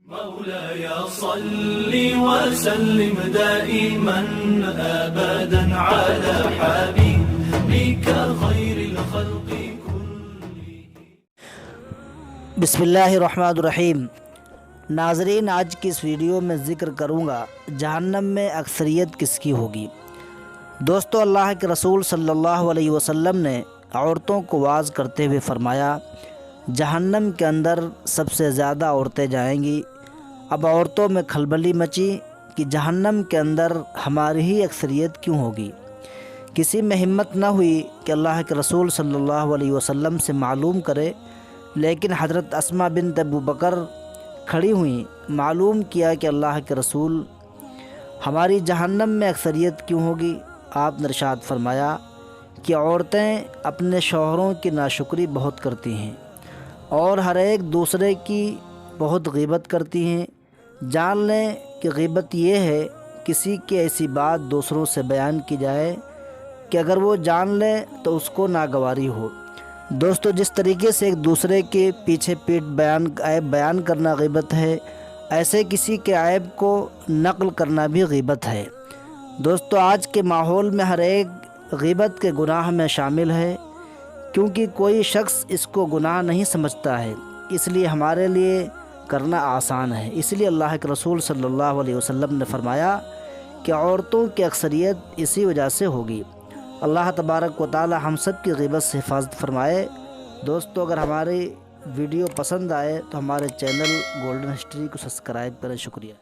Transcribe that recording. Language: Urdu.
مولاي صل وسلم دائما ابدا على حبيبك خير الخلق كلهم. بسم اللہ الرحمن الرحیم. ناظرین، آج کی اس ویڈیو میں ذکر کروں گا جہنم میں اکثریت کس کی ہوگی. دوستو، اللہ کے رسول صلی اللہ علیہ وسلم نے عورتوں کو واعظ کرتے ہوئے فرمایا، جہنم کے اندر سب سے زیادہ عورتیں جائیں گی. اب عورتوں میں کھلبلی مچی کہ جہنم کے اندر ہماری ہی اکثریت کیوں ہوگی. کسی میں ہمت نہ ہوئی کہ اللہ کے رسول صلی اللہ علیہ وسلم سے معلوم کرے، لیکن حضرت اسماء بنت ابو بکر کھڑی ہوئیں، معلوم کیا کہ اللہ کے رسول ہماری جہنم میں اکثریت کیوں ہوگی. آپ نے ارشاد فرمایا کہ عورتیں اپنے شوہروں کی ناشکری بہت کرتی ہیں اور ہر ایک دوسرے کی بہت غیبت کرتی ہیں. جان لیں کہ غیبت یہ ہے کسی کی ایسی بات دوسروں سے بیان کی جائے کہ اگر وہ جان لے تو اس کو ناگواری ہو. دوستو، جس طریقے سے ایک دوسرے کے پیچھے پیٹ عیب بیان کرنا غیبت ہے، ایسے کسی کے عیب کو نقل کرنا بھی غیبت ہے. دوستو، آج کے ماحول میں ہر ایک غیبت کے گناہ میں شامل ہے، کیونکہ کوئی شخص اس کو گناہ نہیں سمجھتا ہے، اس لیے ہمارے لیے کرنا آسان ہے. اس لیے اللہ کے رسول صلی اللہ علیہ وسلم نے فرمایا کہ عورتوں کی اکثریت اسی وجہ سے ہوگی. اللہ تبارک و تعالی ہم سب کی غیبت سے حفاظت فرمائے. دوستو، اگر ہماری ویڈیو پسند آئے تو ہمارے چینل گولڈن ہسٹری کو سبسکرائب کریں. شکریہ.